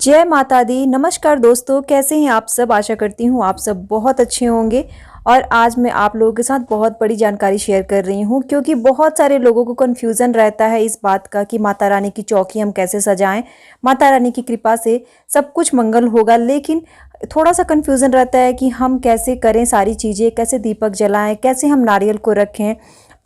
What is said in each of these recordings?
जय माता दी। नमस्कार दोस्तों, कैसे हैं आप सब। आशा करती हूँ आप सब बहुत अच्छे होंगे। और आज मैं आप लोगों के साथ बहुत बड़ी जानकारी शेयर कर रही हूँ, क्योंकि बहुत सारे लोगों को कन्फ्यूज़न रहता है इस बात का कि माता रानी की चौकी हम कैसे सजाएं। माता रानी की कृपा से सब कुछ मंगल होगा, लेकिन थोड़ा सा कन्फ्यूज़न रहता है कि हम कैसे करें सारी चीज़ें, कैसे दीपक जलाएं, कैसे हम नारियल को रखें,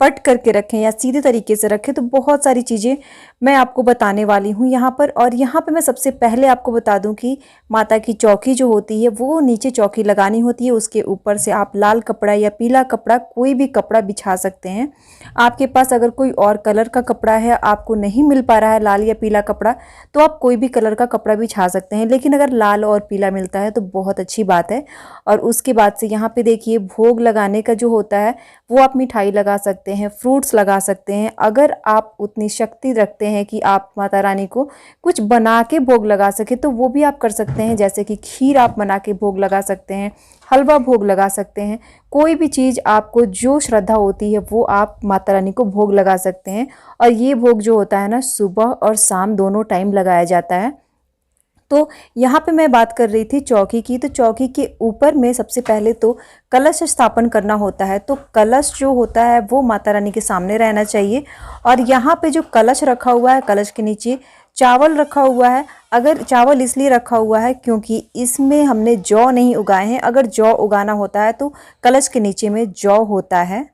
पट करके रखें या सीधे तरीके से रखें। तो बहुत सारी चीज़ें मैं आपको बताने वाली हूँ यहाँ पर। और यहाँ पे मैं सबसे पहले आपको बता दूँ कि माता की चौकी जो होती है वो नीचे चौकी लगानी होती है, उसके ऊपर से आप लाल कपड़ा या पीला कपड़ा कोई भी कपड़ा बिछा सकते हैं। आपके पास अगर कोई और कलर का कपड़ा है, आपको नहीं मिल पा रहा है लाल या पीला कपड़ा, तो आप कोई भी कलर का कपड़ा बिछा सकते हैं। लेकिन अगर लाल और पीला मिलता है तो बहुत अच्छी बात है। और उसके बाद से यहाँ पे देखिए, भोग लगाने का जो होता है वो आप मिठाई लगा सकते हैं, फ्रूट्स लगा सकते हैं। अगर आप उतनी शक्ति रखते हैं कि आप माता रानी को कुछ बना के भोग लगा सके तो वो भी आप कर सकते हैं। जैसे कि खीर आप बना के भोग लगा सकते हैं, हलवा भोग लगा सकते हैं। कोई भी चीज़ आपको जो श्रद्धा होती है वो आप माता रानी को भोग लगा सकते हैं। और ये भोग जो होता है ना, सुबह और शाम दोनों टाइम लगाया जाता है। तो यहाँ पे मैं बात कर रही थी चौकी की। तो चौकी के ऊपर में सबसे पहले तो कलश स्थापन करना होता है। तो कलश जो होता है वो माता रानी के सामने रहना चाहिए। और यहाँ पे जो कलश रखा हुआ है, कलश के नीचे चावल रखा हुआ है। अगर चावल इसलिए रखा हुआ है क्योंकि इसमें हमने जौ नहीं उगाए हैं। अगर जौ उगाना होता है तो कलश के नीचे में जौ होता है।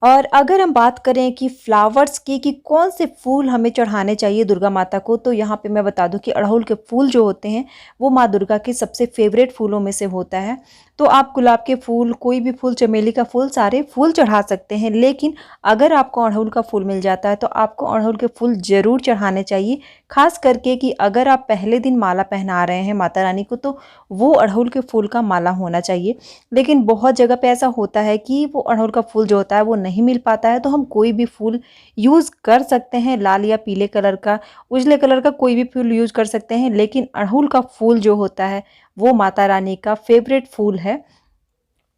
और अगर हम बात करें कि फ्लावर्स की कि कौन से फूल हमें चढ़ाने चाहिए दुर्गा माता को, तो यहाँ पे मैं बता दूं कि अड़हुल के फूल जो होते हैं वो माँ दुर्गा के सबसे फेवरेट फूलों में से होता है। तो आप गुलाब के फूल, कोई भी फूल, चमेली का फूल, सारे फूल चढ़ा सकते हैं। लेकिन अगर आपको अड़हुल का फूल मिल जाता है तो आपको अड़हुल के फूल ज़रूर चढ़ाने चाहिए। खास करके कि अगर आप पहले दिन माला पहना रहे हैं माता रानी को तो वो अड़हुल के फूल का माला होना चाहिए। लेकिन बहुत जगह पे ऐसा होता है कि वो अड़हुल का फूल जो होता है वो नहीं मिल पाता है, तो हम कोई भी फूल यूज़ कर सकते हैं। लाल या पीले कलर का, उजले कलर का कोई भी फूल यूज़ कर सकते हैं। लेकिन अड़हुल का फूल जो होता है वो माता रानी का फेवरेट फूल है।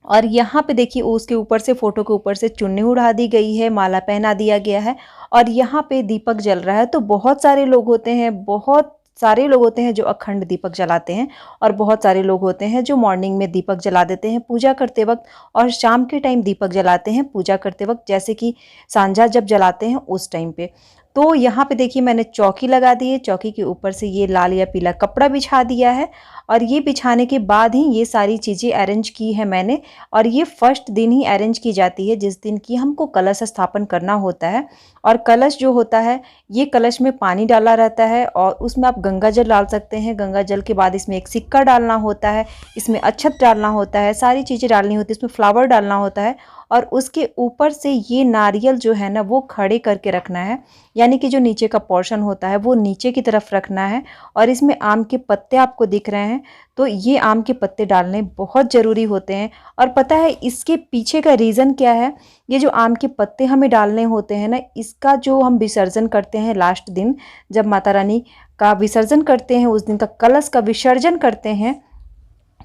और यहाँ पे देखिए, उसके ऊपर से, फोटो के ऊपर से चुन्नी उड़ा दी गई है, माला पहना दिया गया है। और यहाँ पे दीपक जल रहा है। तो बहुत सारे लोग होते हैं, बहुत सारे लोग होते हैं जो अखंड दीपक जलाते हैं। और बहुत सारे लोग होते हैं जो मॉर्निंग में दीपक जला देते हैं पूजा करते वक्त, और शाम के टाइम दीपक जलाते हैं पूजा करते वक्त, जैसे कि सांझा जब जलाते हैं उस टाइम पे। तो यहाँ पे देखिए, मैंने चौकी लगा दी है। चौकी के ऊपर से ये लाल या पीला कपड़ा बिछा दिया है। और ये बिछाने के बाद ही ये सारी चीज़ें अरेंज की है मैंने। और ये फर्स्ट दिन ही अरेंज की जाती है, जिस दिन की हमको कलश स्थापन करना होता है। और कलश जो होता है, ये कलश में पानी डाला रहता है और उसमें आप गंगा जल डाल सकते हैं। गंगा जल के बाद इसमें एक सिक्का डालना होता है, इसमें अक्षत डालना होता है, सारी चीज़ें डालनी होती है, इसमें फ्लावर डालना होता है। और उसके ऊपर से ये नारियल जो है ना वो खड़े करके रखना है, यानी कि जो नीचे का पोर्शन होता है वो नीचे की तरफ रखना है। और इसमें आम के पत्ते आपको दिख रहे हैं, तो ये आम के पत्ते डालने बहुत ज़रूरी होते हैं। और पता है इसके पीछे का रीज़न क्या है? ये जो आम के पत्ते हमें डालने होते हैं ना, इसका जो हम विसर्जन करते हैं लास्ट दिन, जब माता रानी का विसर्जन करते हैं, उस दिन का कलश का विसर्जन करते हैं,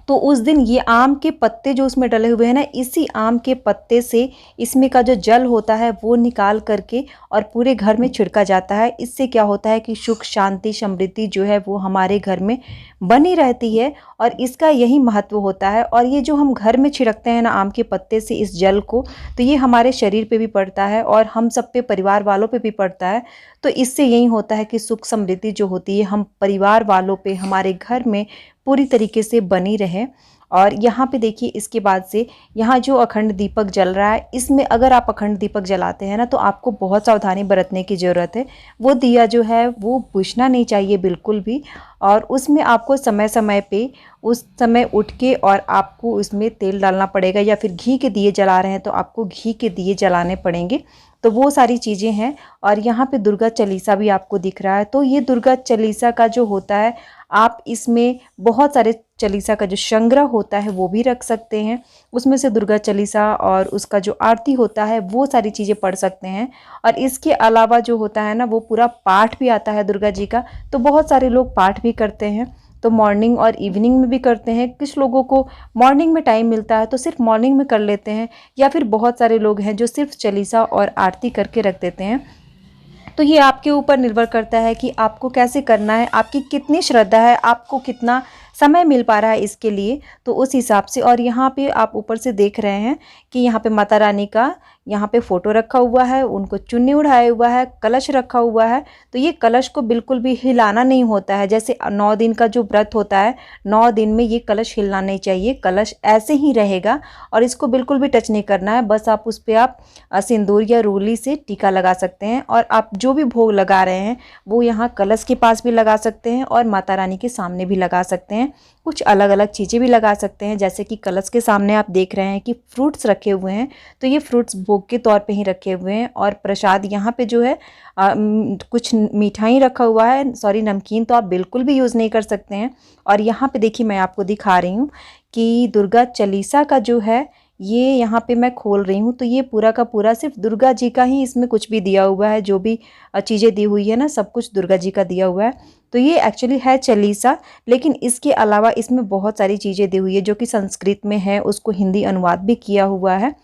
तो उस दिन ये आम के पत्ते जो उसमें डले हुए हैं ना, इसी आम के पत्ते से इसमें का जो जल होता है वो निकाल करके और पूरे घर में छिड़का जाता है। इससे क्या होता है कि सुख, शांति, समृद्धि जो है वो हमारे घर में बनी रहती है। और इसका यही महत्व होता है। और ये जो हम घर में छिड़कते हैं ना आम के पत्ते से इस जल को, तो ये हमारे शरीर पे भी पड़ता है और हम सब पे, परिवार वालों पे भी पड़ता है। तो इससे यही होता है कि सुख समृद्धि जो होती है हम परिवार वालों पे, हमारे घर में पूरी तरीके से बनी रहे। और यहाँ पे देखिए, इसके बाद से यहाँ जो अखंड दीपक जल रहा है, इसमें अगर आप अखंड दीपक जलाते हैं ना तो आपको बहुत सावधानी बरतने की ज़रूरत है। वो दिया जो है वो बुझना नहीं चाहिए बिल्कुल भी। और उसमें आपको समय समय पे, उस समय उठ के, और आपको उसमें तेल डालना पड़ेगा, या फिर घी के दिए जला रहे हैं तो आपको घी के दिए जलाने पड़ेंगे। तो वो सारी चीज़ें हैं। और यहाँ पे दुर्गा चालीसा भी आपको दिख रहा है। तो ये दुर्गा चालीसा का जो होता है, आप इसमें बहुत सारे चालीसा का जो संग्रह होता है वो भी रख सकते हैं। उसमें से दुर्गा चालीसा और उसका जो आरती होता है वो सारी चीज़ें पढ़ सकते हैं। और इसके अलावा जो होता है ना, वो पूरा पाठ भी आता है दुर्गा जी का। तो बहुत सारे लोग पाठ भी करते हैं, तो मॉर्निंग और इवनिंग में भी करते हैं। कुछ लोगों को मॉर्निंग में टाइम मिलता है तो सिर्फ मॉर्निंग में कर लेते हैं, या फिर बहुत सारे लोग हैं जो सिर्फ चालीसा और आरती करके रख देते हैं। तो ये आपके ऊपर निर्भर करता है कि आपको कैसे करना है, आपकी कितनी श्रद्धा है, आपको कितना समय मिल पा रहा है इसके लिए, तो उस हिसाब से। और यहाँ पे आप ऊपर से देख रहे हैं कि यहाँ पे माता रानी का यहाँ पे फ़ोटो रखा हुआ है, उनको चुन्नी उड़ाया हुआ है, कलश रखा हुआ है। तो ये कलश को बिल्कुल भी हिलाना नहीं होता है। जैसे 9 दिन का जो व्रत होता है, 9 दिन में ये कलश हिलना नहीं चाहिए, कलश ऐसे ही रहेगा और इसको बिल्कुल भी टच नहीं करना है। बस आप उस पर आप सिंदूर या रोली से टीका लगा सकते हैं और आप जो भी भोग लगा रहे हैं वो यहाँ कलश के पास भी लगा सकते हैं और माता रानी के सामने भी लगा सकते हैं। कुछ अलग अलग चीज़ें भी लगा सकते हैं, जैसे कि कलश के सामने आप देख रहे हैं कि फ्रूट्स रखे हुए हैं, तो ये फ्रूट्स भोग के तौर पे ही रखे हुए हैं। और प्रसाद यहाँ पे जो है कुछ मिठाई रखा हुआ है, सॉरी नमकीन तो आप बिल्कुल भी यूज़ नहीं कर सकते हैं। और यहाँ पे देखिए मैं आपको दिखा रही हूँ कि दुर्गा चालीसा का जो है ये यहाँ पे मैं खोल रही हूँ, तो ये पूरा का पूरा सिर्फ दुर्गा जी का ही इसमें कुछ भी दिया हुआ है, जो भी चीज़ें दी हुई है ना, सब कुछ दुर्गा जी का दिया हुआ है। तो ये एक्चुअली है चालीसा, लेकिन इसके अलावा इसमें बहुत सारी चीज़ें दी हुई है जो कि संस्कृत में है, उसको हिंदी अनुवाद भी किया हुआ है।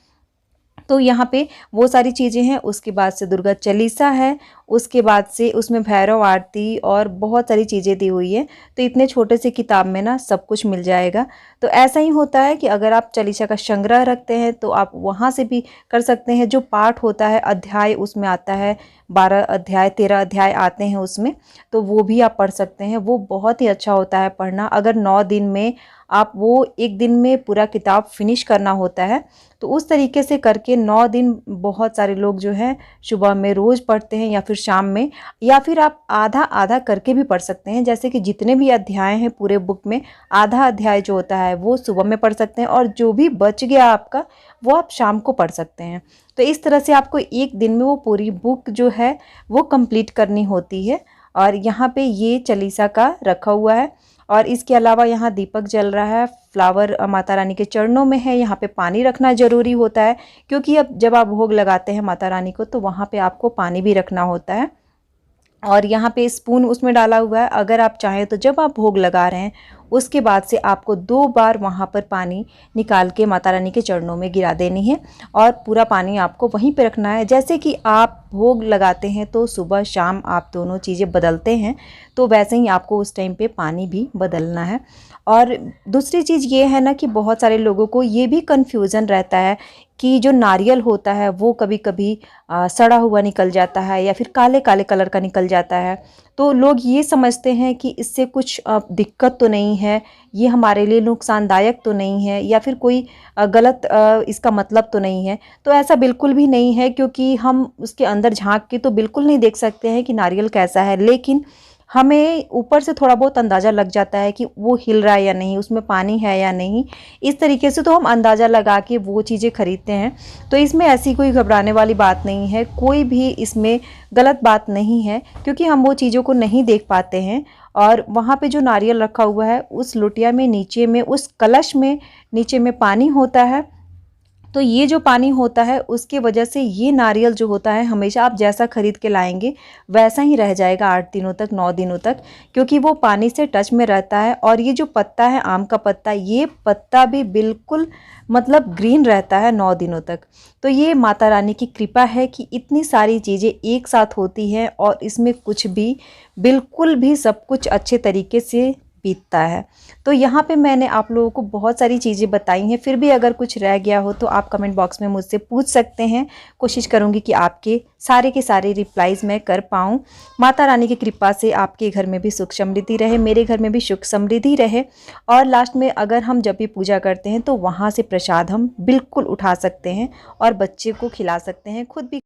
तो यहाँ पे वो सारी चीज़ें हैं। उसके बाद से दुर्गा चालीसा है, उसके बाद से उसमें भैरव आरती और बहुत सारी चीज़ें दी हुई है। तो इतने छोटे से किताब में ना सब कुछ मिल जाएगा। तो ऐसा ही होता है कि अगर आप चालीसा का संग्रह रखते हैं तो आप वहाँ से भी कर सकते हैं। जो पाठ होता है, अध्याय उसमें आता है, 12 अध्याय 13 अध्याय आते हैं उसमें, तो वो भी आप पढ़ सकते हैं। वो बहुत ही अच्छा होता है पढ़ना। अगर 9 दिन में आप वो एक दिन में पूरा किताब फिनिश करना होता है, तो उस तरीके से करके 9 दिन बहुत सारे लोग जो है सुबह में रोज़ पढ़ते हैं या फिर शाम में, या फिर आप आधा आधा करके भी पढ़ सकते हैं। जैसे कि जितने भी अध्याय हैं पूरे बुक में, आधा अध्याय जो होता है वो सुबह में पढ़ सकते हैं और जो भी बच गया आपका वो आप शाम को पढ़ सकते हैं। तो इस तरह से आपको एक दिन में वो पूरी बुक जो है वो कंप्लीट करनी होती है। और यहाँ पे ये चालीसा का रखा हुआ है और इसके अलावा यहाँ दीपक जल रहा है, फ्लावर माता रानी के चरणों में है। यहाँ पे पानी रखना ज़रूरी होता है, क्योंकि अब जब आप भोग लगाते हैं माता रानी को तो वहाँ पे आपको पानी भी रखना होता है। और यहाँ पे स्पून उसमें डाला हुआ है। अगर आप चाहें तो जब आप भोग लगा रहे हैं उसके बाद से आपको 2 बार वहाँ पर पानी निकाल के माता रानी के चरणों में गिरा देनी है और पूरा पानी आपको वहीं पे रखना है। जैसे कि आप भोग लगाते हैं तो सुबह शाम आप दोनों चीज़ें बदलते हैं, तो वैसे ही आपको उस टाइम पे पानी भी बदलना है। और दूसरी चीज़ ये है ना कि बहुत सारे लोगों को ये भी कन्फ्यूज़न रहता है कि जो नारियल होता है वो कभी कभी सड़ा हुआ निकल जाता है या फिर काले काले कलर का निकल जाता है। तो लोग ये समझते हैं कि इससे कुछ दिक्कत तो नहीं है, ये हमारे लिए नुकसानदायक तो नहीं है, या फिर कोई गलत इसका मतलब तो नहीं है। तो ऐसा बिल्कुल भी नहीं है, क्योंकि हम उसके अंदर झांक के तो बिल्कुल नहीं देख सकते हैं कि नारियल कैसा है, लेकिन हमें ऊपर से थोड़ा बहुत अंदाज़ा लग जाता है कि वो हिल रहा है या नहीं, उसमें पानी है या नहीं। इस तरीके से तो हम अंदाज़ा लगा के वो चीज़ें खरीदते हैं। तो इसमें ऐसी कोई घबराने वाली बात नहीं है, कोई भी इसमें गलत बात नहीं है, क्योंकि हम वो चीज़ों को नहीं देख पाते हैं। और वहाँ पे जो नारियल रखा हुआ है उस लोटिया में नीचे में, उस कलश में नीचे में पानी होता है। तो ये जो पानी होता है उसके वजह से ये नारियल जो होता है हमेशा आप जैसा खरीद के लाएंगे वैसा ही रह जाएगा 8 दिनों तक, 9 दिनों तक, क्योंकि वो पानी से टच में रहता है। और ये जो पत्ता है आम का पत्ता, ये पत्ता भी बिल्कुल मतलब ग्रीन रहता है 9 दिनों तक। तो ये माता रानी की कृपा है कि इतनी सारी चीज़ें एक साथ होती हैं और इसमें कुछ भी बिल्कुल भी सब कुछ अच्छे तरीके से बीतता है। तो यहाँ पे मैंने आप लोगों को बहुत सारी चीज़ें बताई हैं, फिर भी अगर कुछ रह गया हो तो आप कमेंट बॉक्स में मुझसे पूछ सकते हैं। कोशिश करूँगी कि आपके सारे के सारे रिप्लाईज़ मैं कर पाऊँ। माता रानी की कृपा से आपके घर में भी सुख समृद्धि रहे, मेरे घर में भी सुख समृद्धि रहे। और लास्ट में अगर हम जब भी पूजा करते हैं तो वहाँ से प्रसाद हम बिल्कुल उठा सकते हैं और बच्चे को खिला सकते हैं, खुद भी